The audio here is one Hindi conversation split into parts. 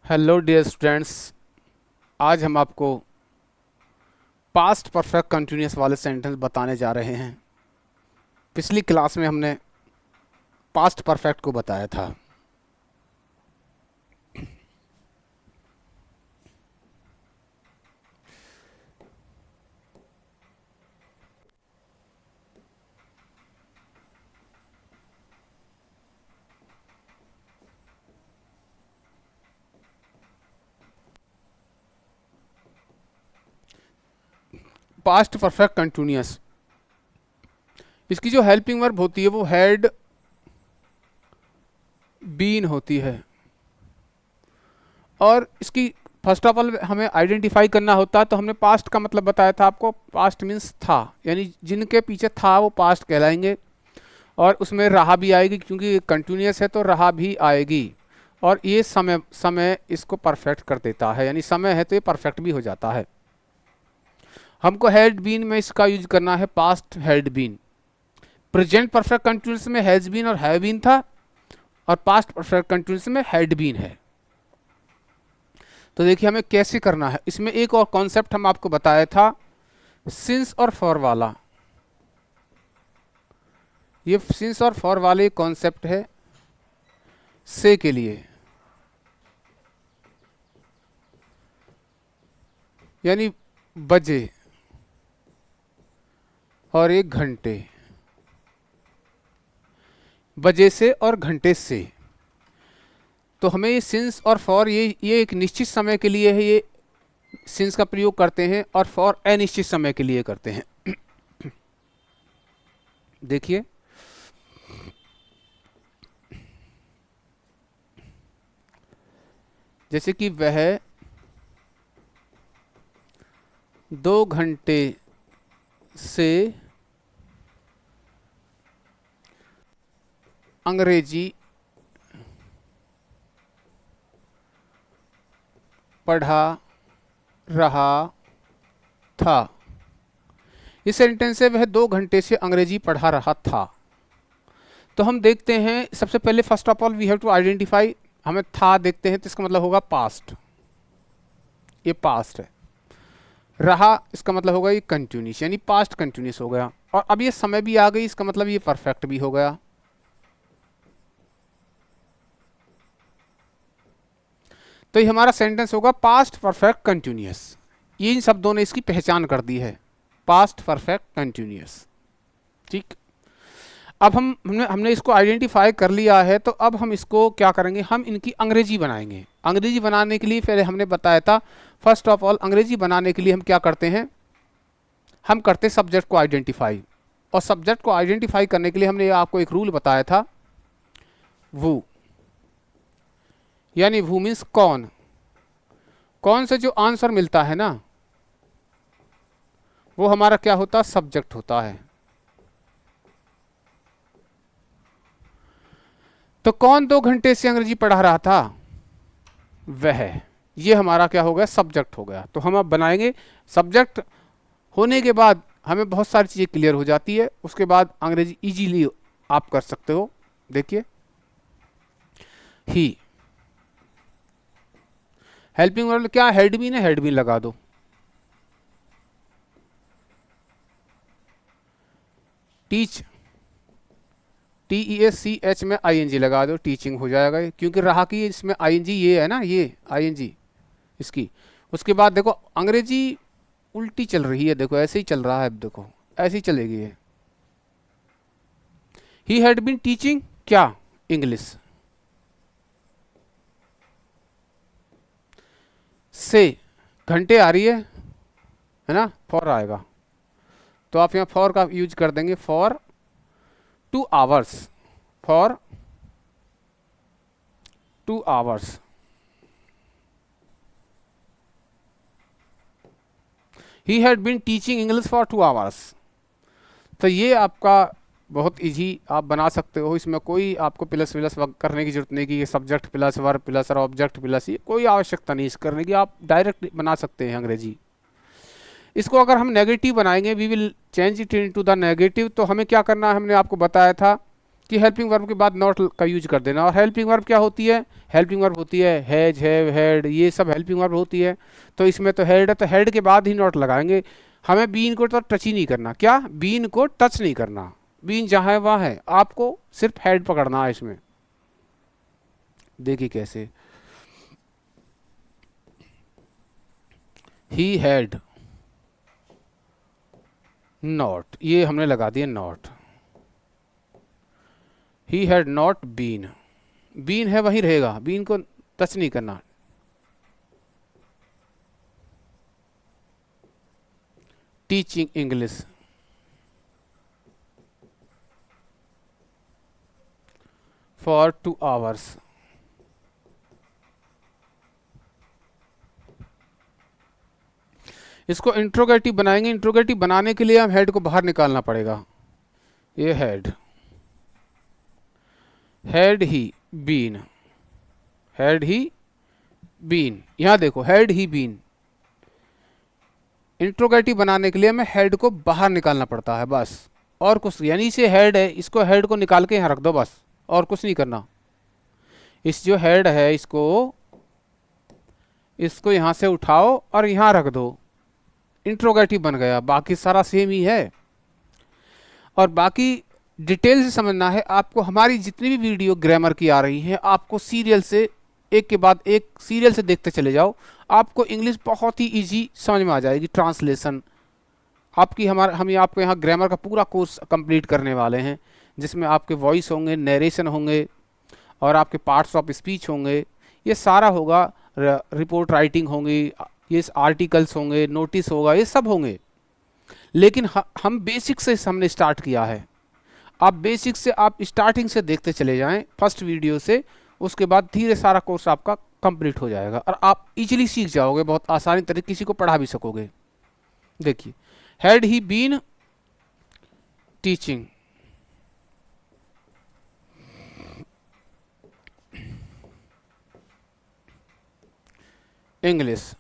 Hello dear students. आज हम आपको पास्ट परफेक्ट कंटिन्यूअस वाले सेंटेंस बताने जा रहे हैं। पिछली क्लास में हमने पास्ट परफेक्ट को बताया था। पास्ट परफेक्ट कंटिन्यूअस, इसकी जो हेल्पिंग वर्ब होती है वो हैड बीन होती है। और इसकी फर्स्ट ऑफ ऑल हमें आइडेंटिफाई करना होता है, तो हमने पास्ट का मतलब बताया था आपको। पास्ट मीन्स था, यानी जिनके पीछे था वो पास्ट कहलाएंगे। और उसमें रहा भी आएगी, क्योंकि कंटिन्यूअस है तो रहा भी आएगी। और ये समय समय इसको परफेक्ट कर देता है, यानी समय है तो ये परफेक्ट भी हो जाता है। हमको हैड बीन में इसका यूज करना है past had been. Present perfect continuous में हैज बीन और हैव बीन था, और पास्ट परफेक्ट कंटिन्यूअस में हैड बीन है। तो देखिए हमें कैसे करना है। इसमें एक और कॉन्सेप्ट हम आपको बताया था, सिंस और फॉर वाला। ये सिंस और फॉर वाले कॉन्सेप्ट है से के लिए, यानी बजे और एक घंटे, बजे से और घंटे से। तो हमें ये सिंस और फॉर ये एक निश्चित समय के लिए है, ये सिंस का प्रयोग करते हैं, और फॉर अनिश्चित समय के लिए करते हैं। देखिए जैसे कि वह 2 घंटे से अंग्रेजी पढ़ा रहा था। इस सेंटेंस से वह 2 घंटे से अंग्रेजी पढ़ा रहा था। तो हम देखते हैं, सबसे पहले first of all we have to identify. हमें था देखते हैं, तो इसका मतलब होगा पास्ट, ये पास्ट है। रहा इसका मतलब होगा ये कंटिन्यूस, यानी पास्ट कंटिन्यूस हो गया। और अब ये समय भी आ गई, इसका मतलब ये परफेक्ट भी हो गया। तो ये हमारा सेंटेंस होगा पास्ट परफेक्ट कंटिन्यूअस। ये इन शब्दों ने इसकी पहचान कर दी है, पास्ट परफेक्ट कंटिन्यूअस। ठीक। अब हमने इसको आइडेंटिफाई कर लिया है, तो अब हम इसको क्या करेंगे, हम इनकी अंग्रेजी बनाएंगे। अंग्रेजी बनाने के लिए पहले हमने बताया था, फर्स्ट ऑफ ऑल अंग्रेजी बनाने के लिए हम क्या करते हैं, हम करते सब्जेक्ट को आइडेंटिफाई। और सब्जेक्ट को आइडेंटिफाई करने के लिए हमने आपको एक रूल बताया था, वो, यानी वो मीन्स कौन। कौन से जो आंसर मिलता है ना, वो हमारा क्या होता है, सब्जेक्ट होता है। तो कौन 2 घंटे से अंग्रेजी पढ़ा रहा था, वह, ये हमारा क्या हो गया, सब्जेक्ट हो गया। तो हम अब बनाएंगे सब्जेक्ट। होने के बाद हमें बहुत सारी चीज़ें क्लियर हो जाती है, उसके बाद अंग्रेजी इजीली आप कर सकते हो। देखिए ही, हेल्पिंग वर्ब क्या, हेड बीन है, हेड बीन लगा दो। टीच, TEACH में ING लगा दो, टीचिंग हो जाएगा। क्योंकि रहा की इसमें ING ये है ना, ये ING इसकी। उसके बाद देखो अंग्रेजी उल्टी चल रही है, देखो ऐसे ही चल रहा है, अब देखो ऐसे ही चलेगी ये। ही हैड बीन टीचिंग क्या, इंग्लिश। से घंटे आ रही है ना, फॉर आएगा। तो आप यहाँ फॉर का यूज कर देंगे, for 2 hours, for 2 hours. He had been teaching English for 2 hours. तो ये आपका बहुत इजी आप बना सकते हो। इसमें कोई आपको प्लस विलस करने की जरूरत नहीं कि ये सब्जेक्ट प्लस वर्ब प्लस और ऑब्जेक्ट प्लस, ये कोई आवश्यकता नहीं इस करने की, आप डायरेक्ट बना सकते हैं अंग्रेजी। इसको अगर हम नेगेटिव बनाएंगे, we will change it into the negative. तो हमें क्या करना है, हमने आपको बताया था कि हेल्पिंग वर्ब के बाद नॉट का यूज कर देना। और हेल्पिंग वर्ब क्या होती है? हेल्पिंग वर्ब होती है हैज, हैव, हैड, ये सब हेल्पिंग वर्ब होती है। तो इसमें तो हेड है, तो हेड के बाद ही नॉट लगाएंगे। हमें बीन को तो टच ही नहीं करना। क्या? बीन को टच नहीं करना। बीन जहाँ है वहाँ है, आपको सिर्फ हेड पकड़ना है इसमें। देखिए कैसे, ही हैड नॉट, ये हमने लगा दिया not. He had not been, been है वहीं रहेगा, बीन को टच नहीं करना। Teaching English for 2 hours। इसको इंट्रोगेटिव बनाएंगे। इंट्रोगेटिव बनाने के लिए हम हेड को बाहर निकालना पड़ेगा। ये had, had he been, had he been, यहां देखो हैड ही बीन। इंट्रोगेटिव बनाने के लिए हमें हेड को बाहर निकालना पड़ता है बस, और कुछ, यानी इसे हेड है, इसको हेड को निकाल के यहां रख दो बस, और कुछ नहीं करना। इस जो हेड है इसको यहां से उठाओ और यहां रख दो, इंट्रोगेटिव बन गया। बाकी सारा सेम ही है। और बाकी डिटेल से समझना है आपको, हमारी जितनी भी वीडियो ग्रामर की आ रही हैं, आपको सीरियल से एक के बाद एक सीरियल से देखते चले जाओ, आपको इंग्लिश बहुत ही इजी समझ में आ जाएगी। ट्रांसलेशन आपकी, हम आपको यहाँ ग्रामर का पूरा कोर्स कंप्लीट करने वाले हैं, जिसमें आपके वॉइस होंगे, नरेशन होंगे, और आपके पार्ट्स ऑफ स्पीच होंगे। ये सारा होगा, रिपोर्ट राइटिंग होंगी, ये आर्टिकल्स होंगे, नोटिस होगा, ये सब होंगे। लेकिन हम बेसिक से हमने स्टार्ट किया है। आप बेसिक से, आप स्टार्टिंग से देखते चले जाएं फर्स्ट वीडियो से, उसके बाद धीरे सारा कोर्स आपका कंप्लीट हो जाएगा और आप इजीली सीख जाओगे, बहुत आसानी तरीके किसी को पढ़ा भी सकोगे। देखिए, had he been teaching English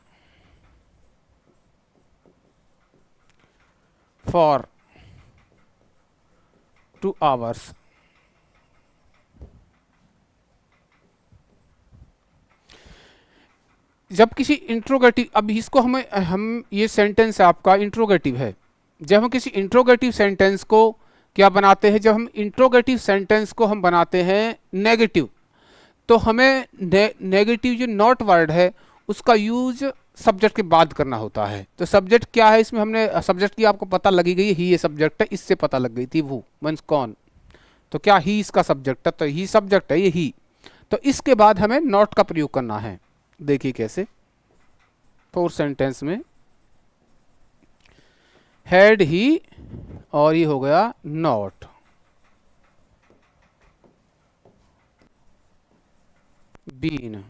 for 2 hours। जब किसी इंट्रोगेटिव, अब इसको हम ये सेंटेंस आपका इंट्रोगेटिव है। जब हम किसी इंट्रोगेटिव सेंटेंस को क्या बनाते हैं, जब हम इंट्रोगेटिव सेंटेंस को हम बनाते हैं नेगेटिव, तो हमें नेगेटिव जो नॉट वर्ड है उसका यूज सब्जेक्ट के बाद करना होता है। तो सब्जेक्ट क्या है इसमें, हमने सब्जेक्ट की आपको पता लगी गई, ही ये सब्जेक्ट है, इससे पता लग गई थी। वो मीन्स कौन, तो क्या ही इसका सब्जेक्ट है, तो ही सब्जेक्ट है, ये ही। तो इसके बाद हमें नॉट का प्रयोग करना है। देखिए कैसे, 4 सेंटेंस में हैड ही, और ये हो गया not, been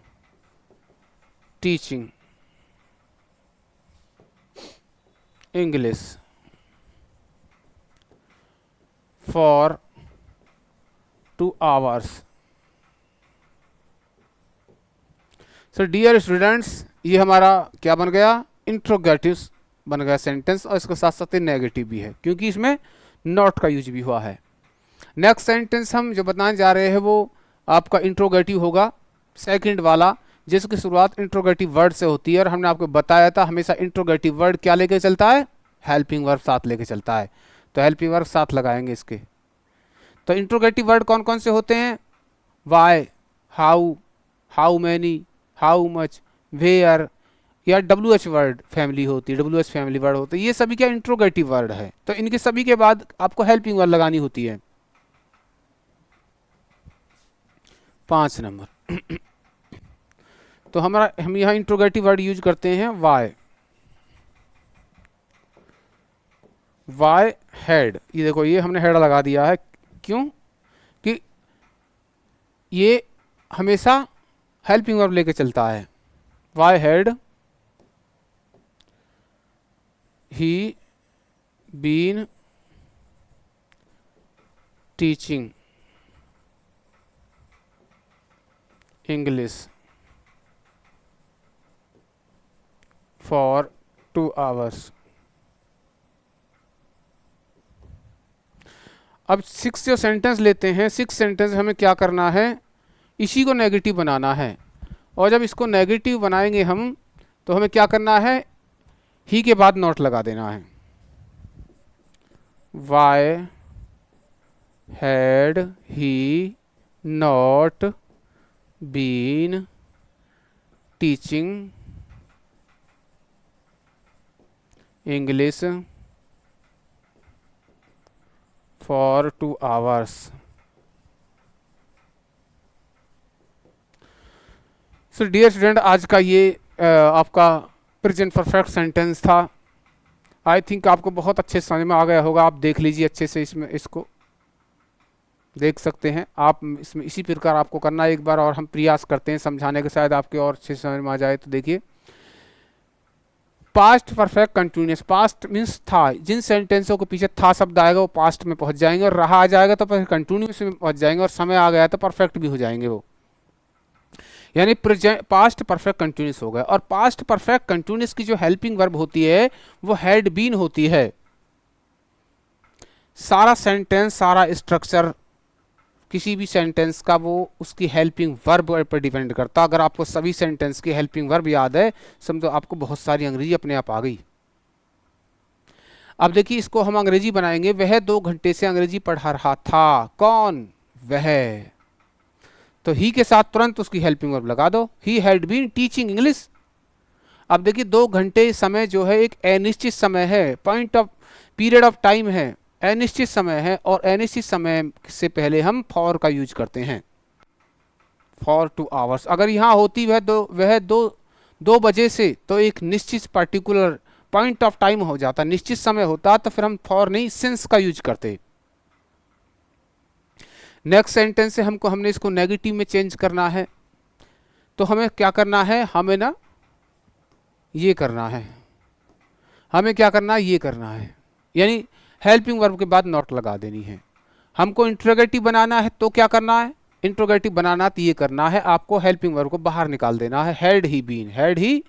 teaching English for 2 hours। So dear students, ये हमारा क्या बन गया, इंट्रोगेटिव बन गया सेंटेंस, और इसके साथ साथ नेगेटिव भी है क्योंकि इसमें नॉट का यूज भी हुआ है। नेक्स्ट सेंटेंस हम जो बताने जा रहे हैं वो आपका इंट्रोगेटिव होगा, सेकंड वाला, जिसकी शुरुआत इंट्रोगेटिव वर्ड से होती है। और हमने आपको बताया था हमेशा इंट्रोगेटिव वर्ड क्या लेके चलता है, हेल्पिंग वर्ब साथ लेके चलता है। तो हेल्पिंग वर्ब साथ लगाएंगे इसके। तो इंट्रोगेटिव वर्ड कौन कौन से होते हैं, why, how, how many, how much, where, या WH वर्ड फैमिली होती है, WH फैमिली वर्ड होते हैं, ये सभी क्या इंट्रोगेटिव वर्ड है। तो इनके सभी के बाद आपको हेल्पिंग वर्ड लगानी होती है। 5 नंबर तो हम यहाँ इंट्रोगेटिव वर्ड यूज करते हैं वाई, वाई हेड। ये देखो, ये हमने हेड लगा दिया है, क्यों कि ये हमेशा हेल्पिंग वर्ब लेके चलता है। Why had he been teaching English for 2 hours। अब 6 जो सेंटेंस लेते हैं, 6 सेंटेंस हमें क्या करना है, इसी को नेगेटिव बनाना है। और जब इसको नेगेटिव बनाएंगे हम, तो हमें क्या करना है, ही के बाद नॉट लगा देना है। Why had he not been teaching English for 2 hours। So dear student, आज का ये आपका प्रेजेंट परफेक्ट सेंटेंस था। आई थिंक आपको बहुत अच्छे से समझ में आ गया होगा। आप देख लीजिए अच्छे से, इसमें इसको देख सकते हैं आप। इसमें इसी प्रकार आपको करना है एक बार, और हम प्रयास करते हैं समझाने के, शायद आपके और अच्छे से समझ में आ जाए। तो देखिए, past perfect continuous, past means था, जिन सेंटेंसों के पीछे था शब्द आएगा वो पास्ट में पहुंच जाएंगे, और रहा आ जाएगा तो फिर कंटिन्यूस में पहुंच जाएंगे, और समय आ गया तो परफेक्ट भी हो जाएंगे वो, यानी पास्ट परफेक्ट कंटिन्यूस हो गया। और पास्ट परफेक्ट कंटिन्यूस की जो हेल्पिंग वर्ब होती है वो हैड बीन होती है। सारा सेंटेंस, सारा स्ट्रक्चर किसी भी सेंटेंस का वो उसकी हेल्पिंग वर्ब पर डिपेंड करता। अगर आपको सभी सेंटेंस की हेल्पिंग वर्ब याद है, समझो आपको बहुत सारी अंग्रेजी अपने आप आ गई। अब देखिए, इसको हम अंग्रेजी बनाएंगे। वह 2 घंटे से अंग्रेजी पढ़ा रहा था। कौन? वह। तो ही के साथ तुरंत उसकी हेल्पिंग वर्ब लगा दो, he had been teaching English. अब देखिए, 2 घंटे समय जो है एक अनिश्चित समय है, point of period of time है, अनिश्चित समय है, और अनिश्चित समय से पहले हम फॉर का यूज करते हैं, फॉर 2 hours। अगर यहाँ होती वह दो बजे से, तो एक निश्चित पर्टिकुलर पॉइंट ऑफ टाइम हो जाता, निश्चित समय होता, तो फिर हम फॉर नहीं सिंस का यूज करते। नेक्स्ट सेंटेंस से हमने इसको नेगेटिव में चेंज करना है। तो हमें क्या करना है, हमें ना ये करना है, हमें क्या करना है, ये करना है, यानी हेल्पिंग वर्ब के बाद नॉट लगा देनी है। हमको इंट्रोगेटिव बनाना है, तो क्या करना है, इंट्रोगेटिव बनाना तो ये करना है, आपको हेल्पिंग वर्ब को बाहर निकाल देना है, had he been, had he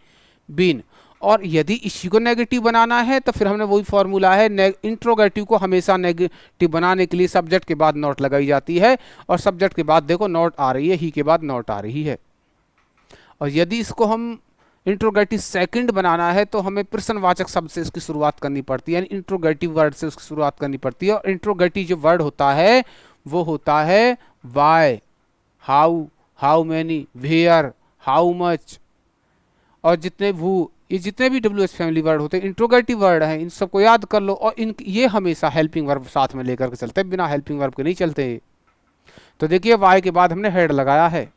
been. और यदि इसी को नेगेटिव बनाना है तो फिर हमने वही फॉर्मूला है, इंट्रोगेटिव को हमेशा नेगेटिव बनाने के लिए सब्जेक्ट के बाद नॉट लगाई जाती है, और सब्जेक्ट के बाद देखो नॉट आ रही है, ही के बाद नॉट आ रही है। और यदि इसको हम इंट्रोगेटिव सेकंड बनाना है तो हमें प्रश्नवाचक शब्द से इसकी शुरुआत करनी पड़ती है, यानी इंट्रोगेटिव वर्ड से उसकी शुरुआत करनी पड़ती है। और इंट्रोगेटिव जो वर्ड होता है वो होता है why, how, how many, where, how much, और ये जितने भी WH फैमिली वर्ड होते हैं इंट्रोगेटिव वर्ड हैं, इन सबको याद कर लो। और ये हमेशा हेल्पिंग वर्ब साथ में लेकर के चलते हैं, बिना हेल्पिंग वर्ब के नहीं चलते। तो देखिए, वाई के बाद हमने हेड लगाया है,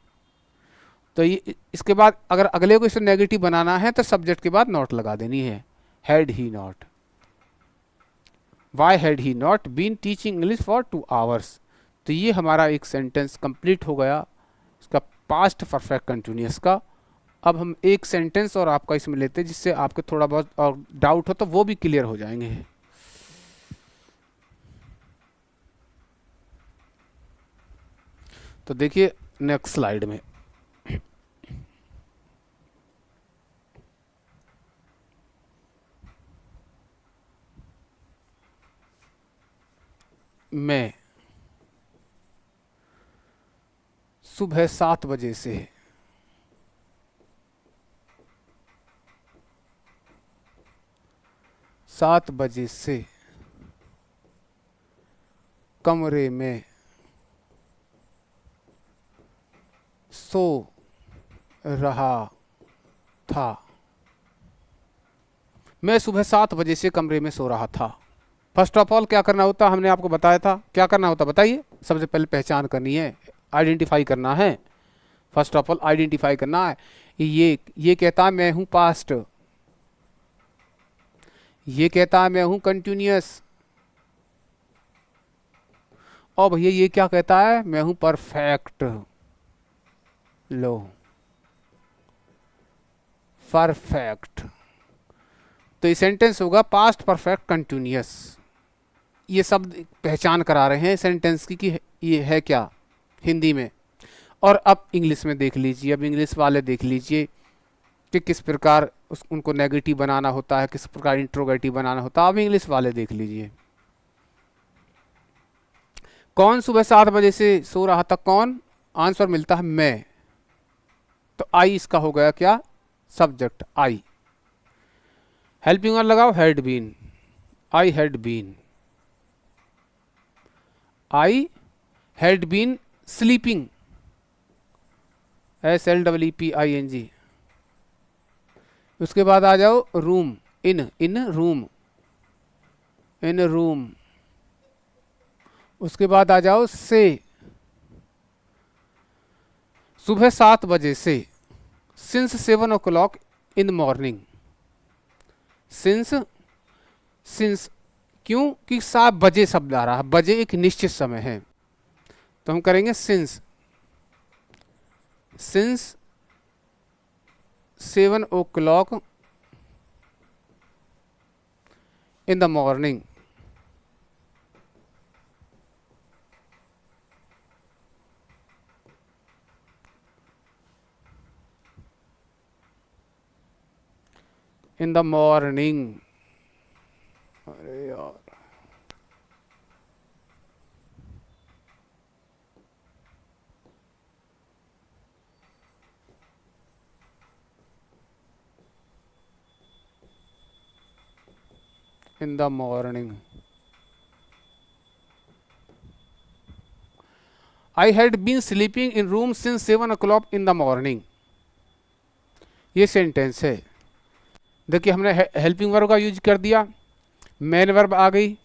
तो ये इसके बाद अगर अगले को इसे नेगेटिव बनाना है तो सब्जेक्ट के बाद नॉट लगा देनी है, had he not, why had he not been teaching English for 2 hours। तो ये हमारा एक सेंटेंस कंप्लीट हो गया इसका पास्ट परफेक्ट कंटिन्यूअस का। अब हम एक सेंटेंस और आपका इसमें लेते हैं, जिससे आपके थोड़ा बहुत और डाउट हो तो वो भी क्लियर हो जाएंगे। तो देखिए नेक्स्ट स्लाइड में, मैं सुबह 7 बजे से 7 बजे से कमरे में सो रहा था। मैं सुबह 7 बजे से कमरे में सो रहा था। फर्स्ट ऑफ ऑल क्या करना होता, हमने आपको बताया था क्या करना होता, बताइए। सबसे पहले पहचान करनी है, आइडेंटिफाई करना है। फर्स्ट ऑफ ऑल आइडेंटिफाई करना है। ये कहता है मैं हूं पास्ट, ये कहता है मैं हूं कंटिन्यूअस, और भैया ये क्या कहता है, मैं हूं परफेक्ट। लो, परफेक्ट। तो ये सेंटेंस होगा पास्ट परफेक्ट कंटिन्यूअस। ये शब्द पहचान करा रहे हैं सेंटेंस की कि ये है क्या हिंदी में। और अब इंग्लिश में देख लीजिए, अब इंग्लिश वाले देख लीजिए कि किस प्रकार उनको नेगेटिव बनाना होता है, किस प्रकार इंट्रोगेटिव बनाना होता है। अब इंग्लिश वाले देख लीजिए। कौन सुबह 7 बजे से सो रहा था? कौन, आंसर मिलता है मैं, तो आई इसका हो गया क्या? Subject I. हेल्पिंग वर्ब लगाओ had been, I had been, I had been sleeping, SLEEPING। उसके बाद आ जाओ room, in room, in room. उसके बाद आ जाओ से, सुबह 7 बजे से, since 7 o'clock in morning. Since, since क्यों कि 7 बजे शब्द आ रहा है, बजे एक निश्चित समय है, तो हम करेंगे since, since 7 o'clock in the morning. In the morning, अरे यार, in the morning. I had been sleeping in room since 7 o'clock in the morning. ये सेंटेंस है। देखिए हमने हेल्पिंग वर्ब का यूज कर दिया, मेन वर्ब आ गई,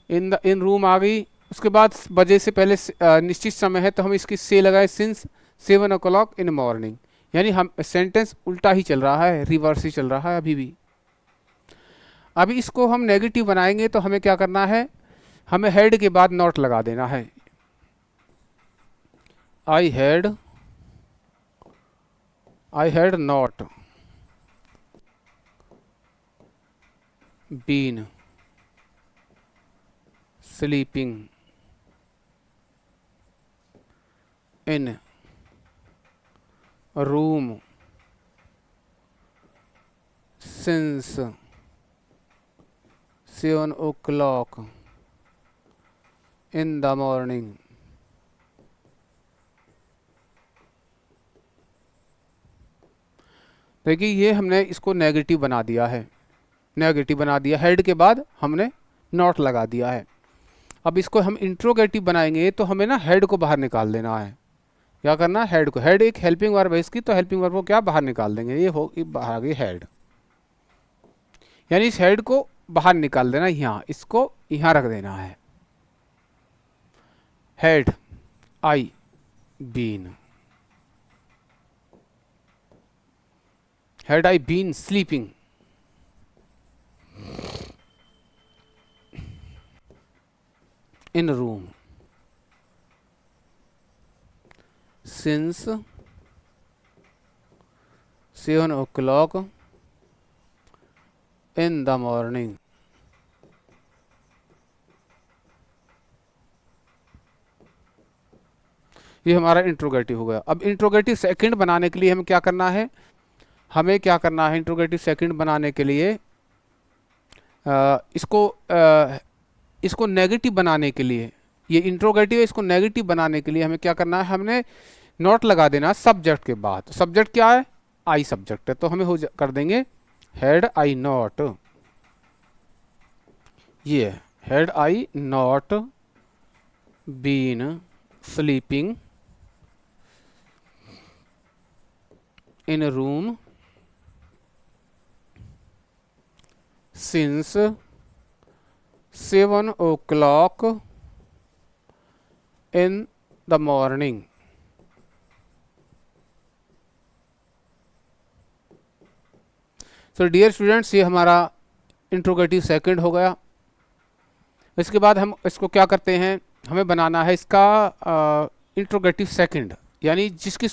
इन रूम आ गई, उसके बाद बजे से पहले निश्चित समय है तो हम इसकी से लगाए, सिंस 7 o'clock इन मॉर्निंग। यानी हम सेंटेंस उल्टा ही चल रहा है, रिवर्स ही चल रहा है अभी भी। अभी इसको हम नेगेटिव बनाएंगे तो हमें क्या करना है, हमें हेड के बाद नॉट लगा देना है। I had not been sleeping in room since 7 o'clock in the morning. देखिए ये हमने इसको नेगेटिव बना दिया है, नेगेटिव बना दिया, हेड के बाद हमने नॉट लगा दिया है। अब इसको हम इंट्रोगेटिव बनाएंगे तो हमें ना हेड को बाहर निकाल देना है। क्या करना है, हेड को, हेड एक हेल्पिंग वर्ब है इसकी, तो हेल्पिंग वर्ब को क्या बाहर निकाल देंगे, ये हो बाहर आ गई हेड। यानी इस हेड को बाहर निकाल देना, यहाँ इसको यहाँ रख देना है। Had I been, had I been sleeping in a room since 7 o'clock in the morning। ये हमारा इंट्रोगेटिव हो गया। अब इंट्रोगेटिव सेकंड बनाने के लिए हमें क्या करना है, हमें क्या करना है, इंट्रोगेटिव सेकंड बनाने के लिए इसको नेगेटिव बनाने के लिए, ये इंट्रोगेटिव है, इसको नेगेटिव बनाने के लिए हमें क्या करना है, हमने नॉट लगा देना सब्जेक्ट के बाद। सब्जेक्ट क्या है, आई सब्जेक्ट है, तो हमें कर देंगे हैड आई नॉट, ये had I not been sleeping in room since 7 o'clock in the morning। So dear students, ये हमारा इंट्रोगेटिव सेकंड हो गया। इसके बाद हम इसको क्या करते हैं, हमें बनाना है इसका इंट्रोगेटिव सेकंड, यानी जिसकी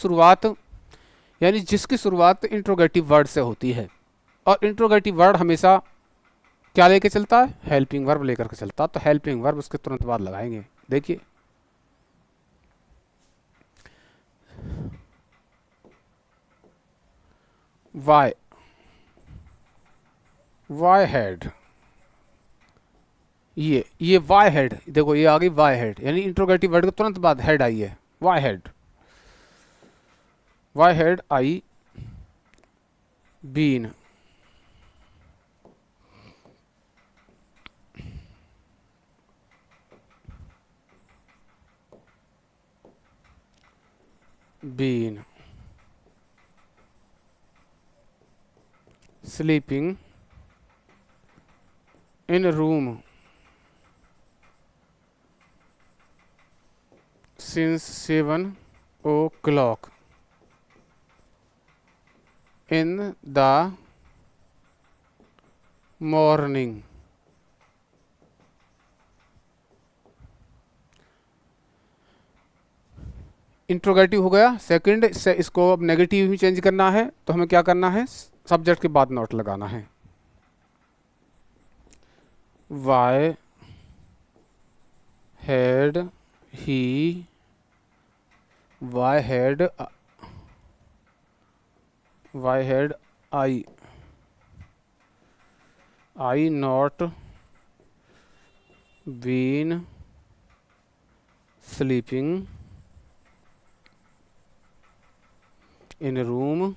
शुरुआत इंट्रोगेटिव वर्ड से होती है। और इंट्रोगेटिव वर्ड हमेशा क्या लेके चलता है, हेल्पिंग वर्ब लेकर के चलता है, तो हेल्पिंग वर्ब उसके तुरंत बाद लगाएंगे। देखिए वाई हैड ये वाई हेड, देखो ये आ गई वाई हेड, यानी इंट्रोगेटिव वर्ड के तुरंत बाद हेड आई है, why had, why had I been, been sleeping in a room since 7 o'clock in the morning। Interrogative हो गया। सेकंड से इसको अब नेगेटिव में चेंज करना है, तो हमें क्या करना है, सब्जेक्ट के बाद नॉट लगाना है। Why had he, why had I not been sleeping in a room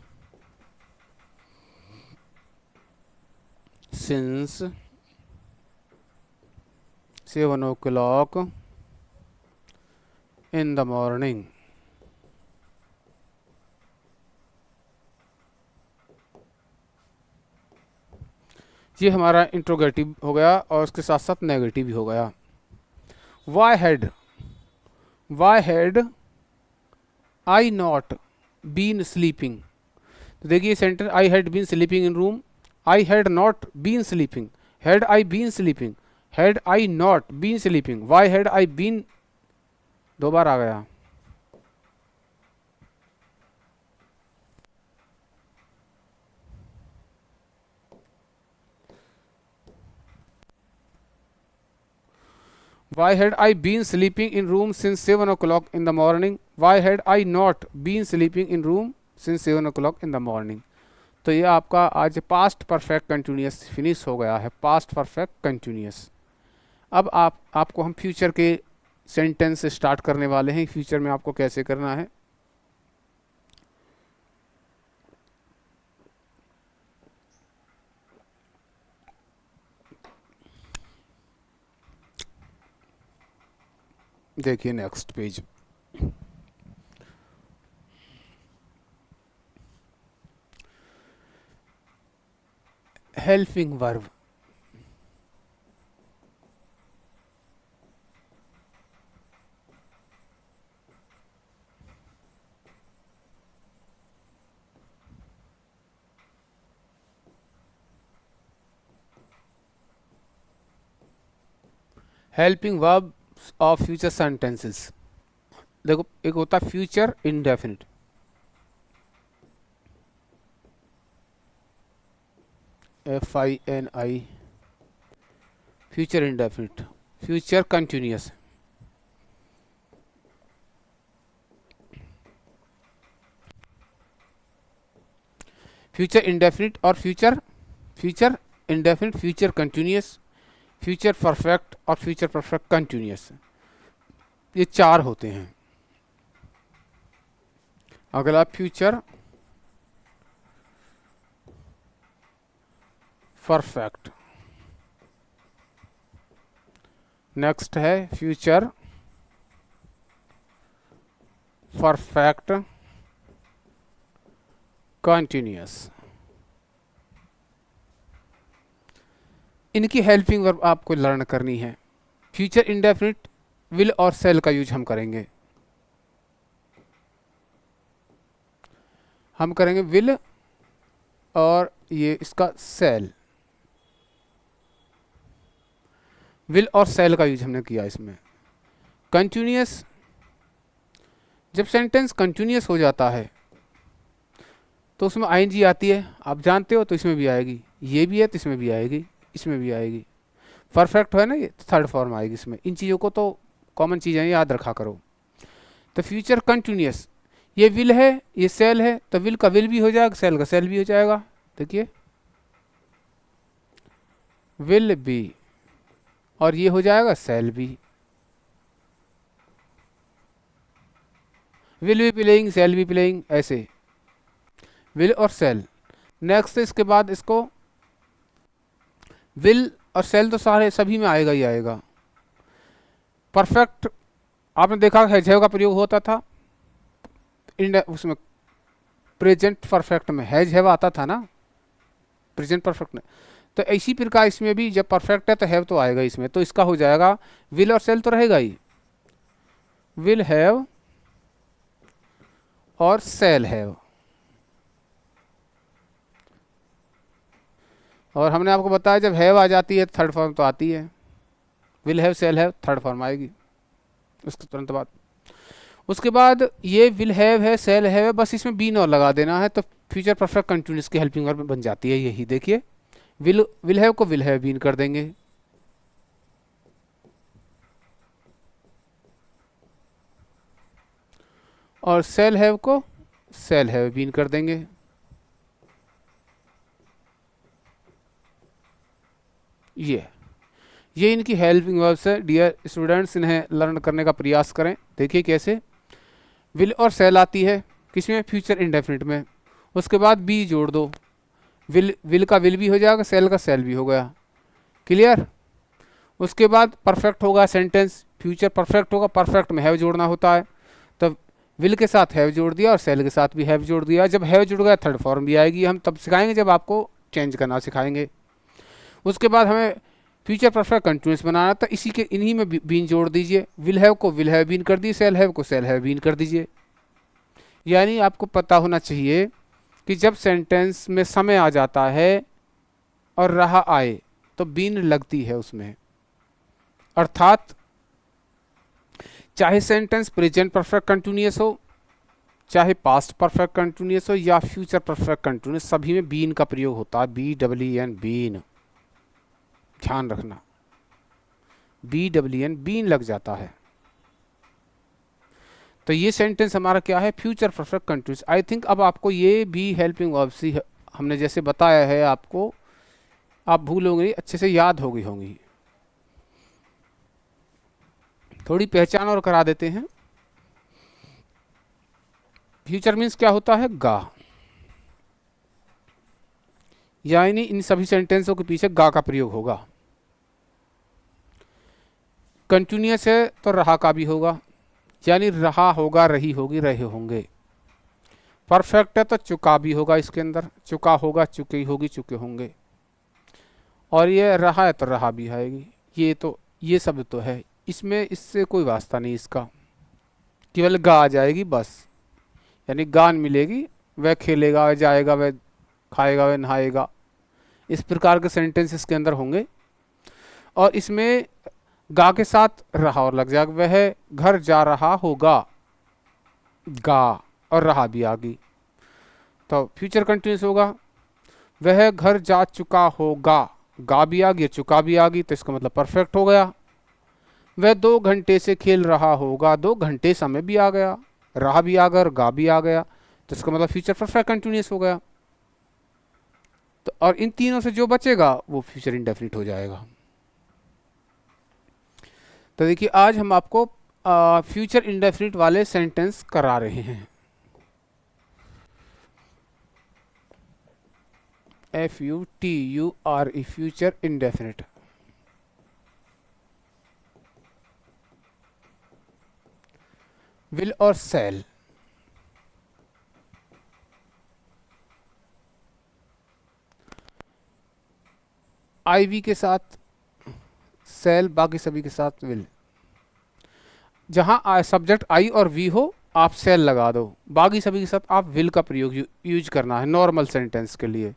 since 7 o'clock in the morning। ये हमारा इंट्रोगेटिव हो गया और उसके साथ साथ नेगेटिव भी हो गया। Why had I not been sleeping, तो देखिए sentence, I had been sleeping in room, I had not been sleeping, had I been sleeping, had I not been sleeping, why had I been, दो बार आ गया। Why had I been sleeping in room since 7 o'clock in the morning? Why had I not been sleeping in room since 7 o'clock in the morning? तो ये आपका आज पास्ट परफेक्ट कंटिन्यूअस फिनिश हो गया है, पास्ट परफेक्ट कंटिन्यूअस। अब आपको हम फ्यूचर के सेंटेंस से स्टार्ट करने वाले हैं। फ्यूचर में आपको कैसे करना है, देखिए next page. Helping verb, helping verb of future sentences. देखो एक होता है future indefinite, FINI, future indefinite, future continuous, future indefinite और future indefinite, future continuous, future perfect और फ्यूचर परफेक्ट कंटिन्यूअस, ये चार होते हैं। अगला फ्यूचर परफेक्ट, नेक्स्ट है फ्यूचर परफेक्ट कंटिन्यूअस। इनकी हेल्पिंग वर्ब आपको लर्न करनी है। फ्यूचर इंडेफिनिट विल और सेल का यूज हम करेंगे, हम करेंगे विल और ये इसका सेल, विल और सेल का यूज हमने किया इसमें। कंटिन्यूअस, जब सेंटेंस कंटिन्यूअस हो जाता है तो उसमें ING आती है, आप जानते हो, तो इसमें भी आएगी, ये भी है तो इसमें भी आएगी, इसमें भी आएगी। परफेक्ट है ना, ये थर्ड फॉर्म आएगी इसमें। इन चीज़ों को तो कॉमन चीज़ें याद रखा करो। तो फ्यूचर कंटिन्यूअस, ये विल है, ये सेल है, तो विल का विल भी हो जाएगा, सेल का सेल भी हो जाएगा। देखिए विल बी और ये हो जाएगा सेल भी। Will be playing, shall be playing, ऐसे विल और सेल। नेक्स्ट इसके बाद इसको विल और सेल तो सारे सभी में आएगा ही आएगा। परफेक्ट आपने देखा हैज हैव का प्रयोग होता था उसमें प्रेजेंट परफेक्ट में हैज हैव आता था ना, प्रेजेंट परफेक्ट में। तो इसी प्रकार इसमें भी जब परफेक्ट है तो हैव तो आएगा इसमें, तो इसका हो जाएगा विल और सेल तो रहेगा ही, विल हैव और सेल हैव। और हमने आपको बताया जब हैव आ जाती है थर्ड फॉर्म तो आती है, will have shall have third form आएगी उसके तुरंत बाद। उसके बाद ये विल हैव है, सेल हैव है, बस इसमें बीन और लगा देना है तो फ्यूचर परफेक्ट कंटिन्यूअस की हेल्पिंग वर्ब बन जाती है। यही देखिए विल हैव को विल हैव बीन कर देंगे, और सेल हैव को सेल हैव बीन कर देंगे। ये इनकी हेल्पिंग वर्ब्स है। डियर स्टूडेंट्स, इन्हें लर्न करने का प्रयास करें। देखिए कैसे विल और सेल आती है किसमें, फ्यूचर इंडेफिनिट में। उसके बाद बी जोड़ दो, विल का विल भी हो जाएगा, सेल का सेल भी हो गया। क्लियर। उसके बाद परफेक्ट होगा सेंटेंस, फ्यूचर परफेक्ट होगा, परफेक्ट में हैव जोड़ना होता है, तब विल के साथ हैव जोड़ दिया और सेल के साथ भी हैव जोड़ दिया। जब हैव जुड़ गया थर्ड फॉर्म भी आएगी, हम तब सिखाएंगे जब आपको चेंज करना सिखाएंगे। उसके बाद हमें फ्यूचर परफेक्ट कंटिन्यूअस बनाना, तो इसी के इन्हीं में बीन जोड़ दीजिए, विल हैव को विल हैव बीन कर दीजिए, सेल हैव को सेल हैव बीन कर दीजिए। यानी आपको पता होना चाहिए कि जब सेंटेंस में समय आ जाता है और रहा आए तो बीन लगती है उसमें, अर्थात चाहे सेंटेंस प्रेजेंट परफेक्ट कंटिन्यूअस हो, चाहे पास्ट परफेक्ट कंटिन्यूअस हो या फ्यूचर परफेक्ट कंटिन्यूअस, सभी में बीन का प्रयोग होता है, BWN बीन। ध्यान रखना BWN बीन लग जाता है। तो ये सेंटेंस हमारा क्या है, future perfect continuous. I think अब आपको ये भी हेल्पिंग वर्ब सी हमने जैसे बताया है आपको, आप भूलोगे नहीं, अच्छे से याद हो गई होंगी। थोड़ी पहचान और करा देते हैं। फ्यूचर मीन्स क्या होता है, गा, यानी इन सभी सेंटेंसों के पीछे गा का प्रयोग होगा। कंटिन्यूअस है तो रहा का भी होगा, यानी रहा होगा, रही होगी, रहे होंगे। परफेक्ट है तो चुका भी होगा, इसके अंदर चुका होगा, चुकी होगी, चुके होंगे। और ये रहा है तो रहा भी आएगी। ये सब तो है इसमें, इससे कोई वास्ता नहीं इसका, केवल गा आ जाएगी बस। यानी गान मिलेगी, वह खेलेगा, वह जाएगा, वह खाएगा, वह नहाएगा, इस प्रकार के सेंटेंस इसके अंदर होंगे। और इसमें गा के साथ रहा और लग जाएगा, वह घर जा रहा होगा, गा और रहा भी आ गई तो फ्यूचर कंटिन्यूस होगा। वह घर जा चुका होगा, गा भी आ गया, चुका भी आ गई, तो इसका मतलब परफेक्ट हो गया। वह 2 घंटे से खेल रहा होगा, 2 घंटे समय भी आ गया, रहा भी आ गया और गा भी आ गया, तो इसका मतलब फ्यूचर परफेक्ट कंटिन्यूस हो गया। तो और इन तीनों से जो बचेगा वो फ्यूचर इंडेफिनिट हो जाएगा। तो देखिए आज हम आपको फ्यूचर इंडेफिनिट वाले सेंटेंस करा रहे हैं। FUTURE, future indefinite. विल और सेल, IV के साथ सेल, बाकी सभी के साथ विल। जहां सब्जेक्ट आई और वी हो आप सेल लगा दो, बाकी सभी के साथ आप विल का प्रयोग यूज करना है नॉर्मल सेंटेंस के लिए।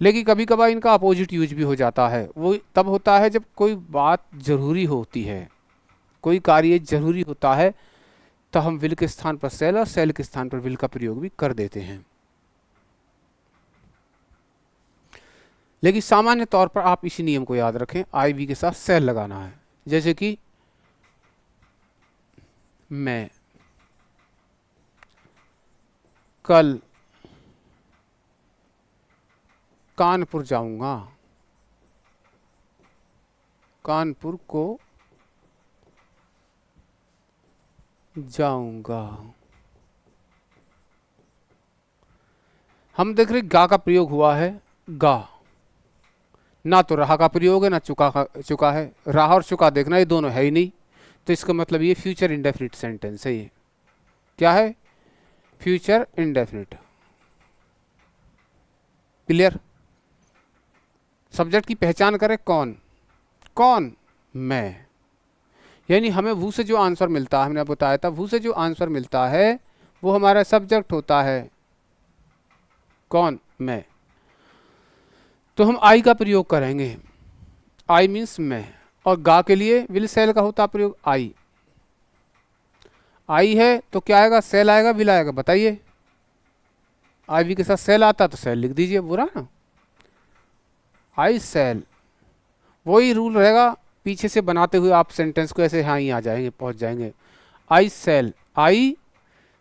लेकिन कभी कभार इनका अपोजिट यूज भी हो जाता है, वो तब होता है जब कोई बात जरूरी होती है, कोई कार्य जरूरी होता है, तो हम विल के स्थान पर सेल और सेल के स्थान पर विल का प्रयोग भी कर देते हैं। लेकिन सामान्य तौर पर आप इसी नियम को याद रखें, IV के साथ सेल लगाना है। जैसे कि मैं कल कानपुर जाऊंगा, कानपुर को जाऊंगा। हम देख रहे गा का प्रयोग हुआ है, गा, ना तो रहा का प्रयोग है ना चुका है। रहा और चुका देखना ये दोनों है ही नहीं, तो इसका मतलब ये फ्यूचर इंडेफिनिट सेंटेंस है। ये क्या है? Future indefinite. क्लियर? सब्जेक्ट की पहचान करें, कौन? कौन? मैं। यानी हमें वो से जो आंसर मिलता है, हमने बताया था वो से जो आंसर मिलता है वो हमारा सब्जेक्ट होता है। कौन? मैं। तो हम आई का प्रयोग करेंगे। आई मीन्स मैं, और गा के लिए विल सेल का होता प्रयोग आई। आई है तो क्या आएगा? सेल आएगा, विल आएगा? बताइए। आई वी के साथ सेल आता तो सेल लिख दीजिए, बुरा ना। आई सेल, वही रूल रहेगा, पीछे से बनाते हुए आप सेंटेंस को ऐसे हाँ ही आ जाएंगे, पहुंच जाएंगे। I shall, I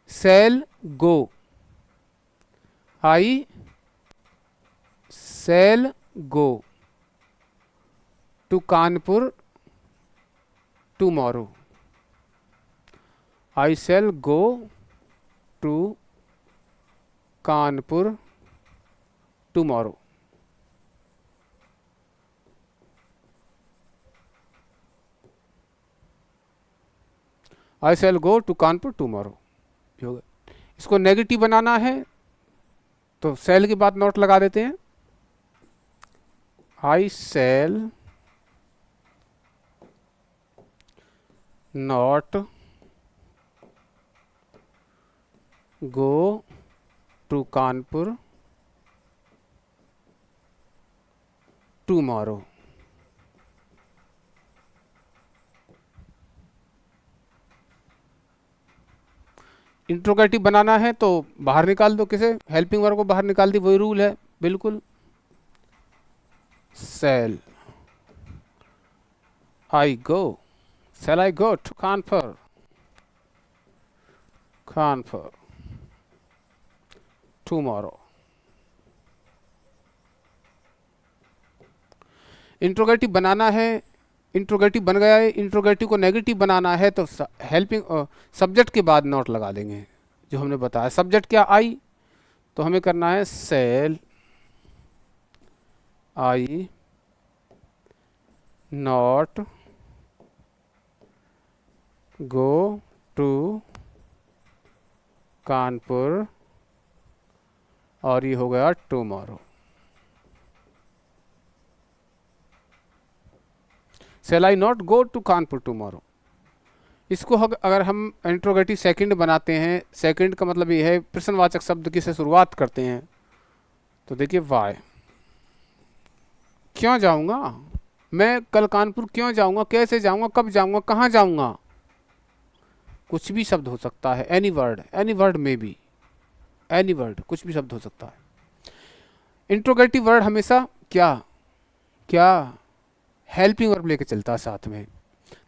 shall go, I shall go to Kanpur tomorrow. I shall go to Kanpur tomorrow. I shall go to Kanpur tomorrow. इसको नेगेटिव बनाना है तो सेल के बाद नॉट लगा देते हैं। I shall not go to Kanpur tomorrow. Interrogative बनाना है तो बाहर निकाल दो, किसे? हेल्पिंग वर्ब को बाहर निकाल दी, वही रूल है बिल्कुल। Shall I go, shall I go to Kanpur, Kanpur tomorrow. Interrogative बनाना है, इंट्रोगेटिव बन गया है। इंट्रोगेटिव को नेगेटिव बनाना है तो हेल्पिंग सब्जेक्ट के बाद नॉट लगा देंगे, जो हमने बताया। सब्जेक्ट क्या? आई, तो हमें करना है shall I not go to Kanpur, और ये हो गया tomorrow. Shall I not go to Kanpur tomorrow. इसको अगर हम इंट्रोगेटिव सेकंड बनाते हैं, सेकंड का मतलब ये है प्रश्नवाचक शब्द की से शुरुआत करते हैं, तो देखिए वाई, क्यों जाऊंगा मैं कल कानपुर, क्यों जाऊंगा, कैसे जाऊंगा, कब जाऊंगा, कहाँ जाऊंगा, कुछ भी शब्द हो सकता है। एनी वर्ड में भी, एनी वर्ड, कुछ भी शब्द हो सकता है। इंट्रोगेटिव वर्ड हमेशा क्या क्या हेल्पिंग वर्ब लेके चलता है साथ में।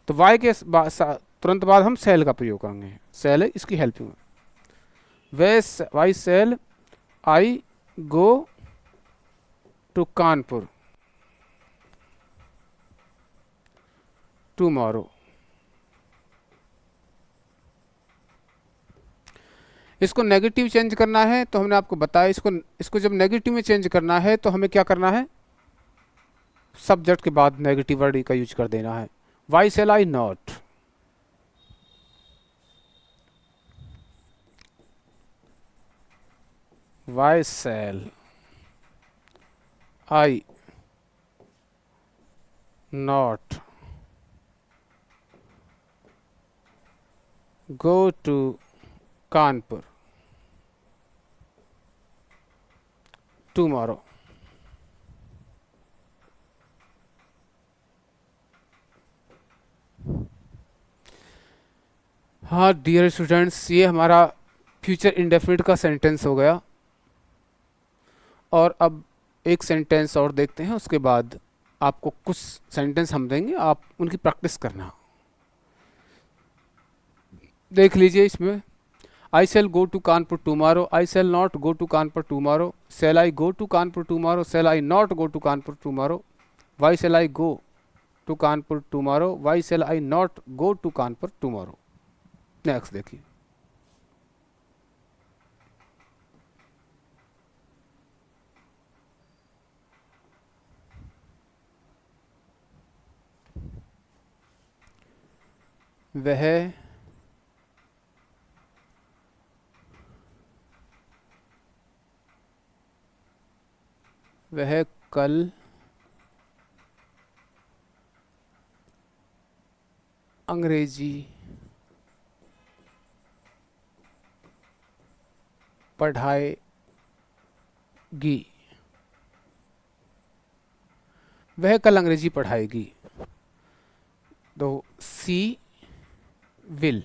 तो वाई के तुरंत बाद हम सेल का प्रयोग करेंगे। सेल है इसकी हेल्पिंग वर्ब। वे why shall I go to Kanpur tomorrow. इसको नेगेटिव चेंज करना है तो हमने आपको बताया, इसको जब नेगेटिव में चेंज करना है तो हमें क्या करना है? सब्जेक्ट के बाद नेगेटिव वर्ड का यूज कर देना है। Why shall I not, why shall I not go to Kanpur tomorrow. हाँ डियर स्टूडेंट्स, ये हमारा फ्यूचर इंडेफिनिट का सेंटेंस हो गया। और अब एक सेंटेंस और देखते हैं, उसके बाद आपको कुछ सेंटेंस हम देंगे, आप उनकी प्रैक्टिस करना। देख लीजिए इसमें, I shall go to Kanpur tomorrow, I shall not go to Kanpur tomorrow, shall I go to Kanpur tomorrow, shall I not go to Kanpur tomorrow, why shall I go to Kanpur tomorrow, why shall I not go to Kanpur tomorrow. Next देखिए, वह कल अंग्रेजी पढ़ाएगी। वह कल अंग्रेजी पढ़ाएगी। तो सी विल,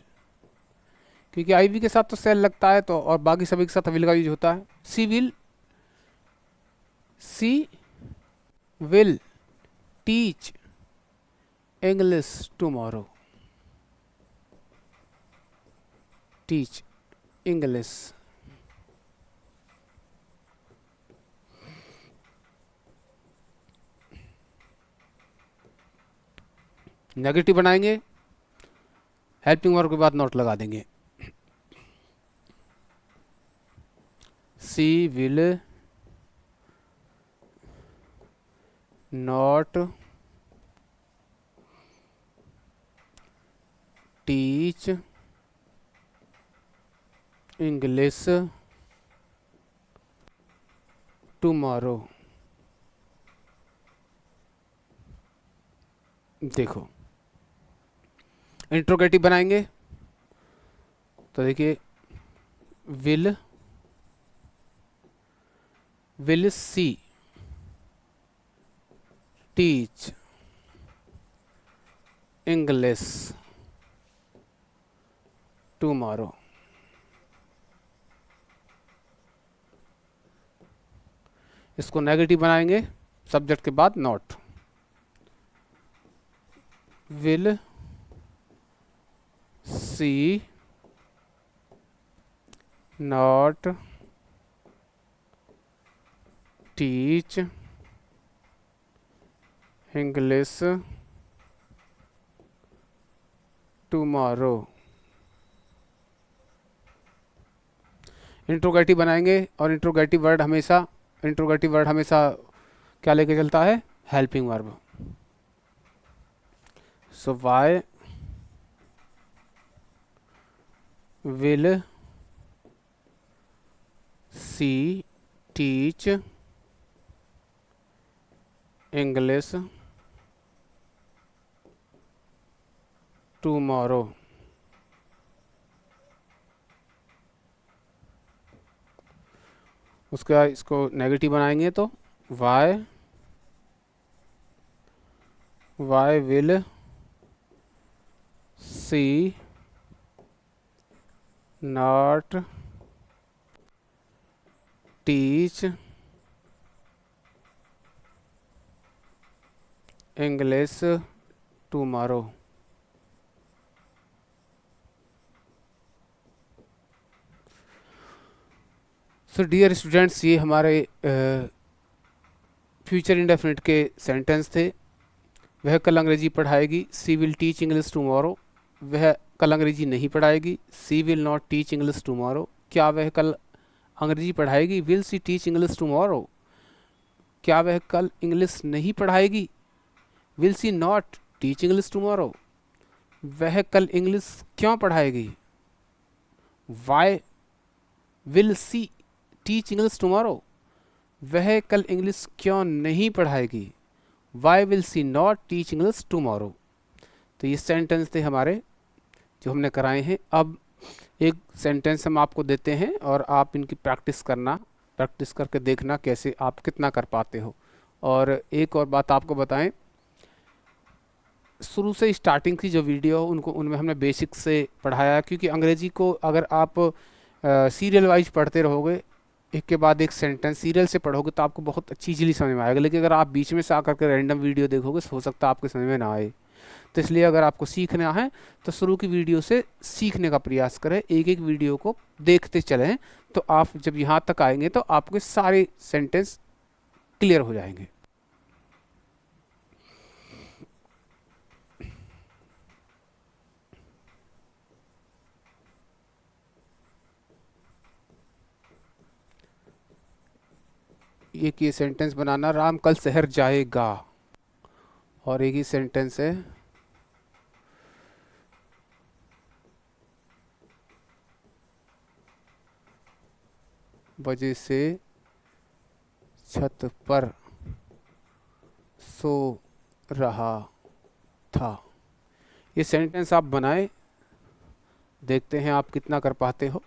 क्योंकि आई वी के साथ तो सेल लगता है तो, और बाकी सभी के साथ विल का यूज होता है। She will teach English tomorrow. Teach English. Negative बनाएंगे, हेल्पिंग वर्ब के बाद नॉट लगा देंगे। She will not teach English tomorrow. देखो इंट्रोगेटिव बनाएंगे तो देखिए, will she teach English tomorrow. इसको नेगेटिव बनाएंगे, सब्जेक्ट के बाद not. Will she not teach English tomorrow. Interrogative बनाएंगे, और इंट्रोगेटिव वर्ड हमेशा क्या लेके चलता है? Helping verb. So why will she teach English tomorrow. उसके बाद इसको नेगेटिव बनाएंगे तो why will she not teach English tomorrow. So dear students, ये हमारे फ्यूचर इंडेफिनिट के सेंटेंस थे। वह कल अंग्रेजी पढ़ाएगी, she will teach English tomorrow. वह कल अंग्रेजी नहीं पढ़ाएगी, she will not teach English tomorrow. क्या वह कल अंग्रेजी पढ़ाएगी? Will she teach English tomorrow. क्या वह कल इंग्लिश नहीं पढ़ाएगी? Will she not teach English tomorrow. वह कल इंग्लिश क्यों पढ़ाएगी? Why will she teach English tomorrow. वह कल इंग्लिश क्यों नहीं पढ़ाएगी? Why will she not teach English tomorrow. तो ये सेंटेंस थे हमारे जो हमने कराए हैं। अब एक सेंटेंस हम आपको देते हैं और आप इनकी प्रैक्टिस करके देखना कैसे आप कितना कर पाते हो। और एक और बात आपको बताएं, शुरू से स्टार्टिंग की जो वीडियो उनमें हमने बेसिक से पढ़ाया, क्योंकि अंग्रेजी को अगर आप सीरियल वाइज पढ़ते रहोगे, एक के बाद एक सेंटेंस सीरियल से पढ़ोगे तो आपको बहुत अच्छी इजीली समझ में आएगा। लेकिन अगर आप बीच में से आकर के रैंडम वीडियो देखोगे हो सकता है आपके समझ में ना आए। तो इसलिए अगर आपको सीखना है तो शुरू की वीडियो से सीखने का प्रयास करें, एक एक वीडियो को देखते चलें, तो आप जब यहाँ तक आएंगे तो आपके सारे सेंटेंस क्लियर हो जाएंगे। एक ये सेंटेंस बनाना, राम कल शहर जाएगा। और एक ही सेंटेंस है, वजह से छत पर सो रहा था। ये सेंटेंस आप बनाए, देखते हैं आप कितना कर पाते हो।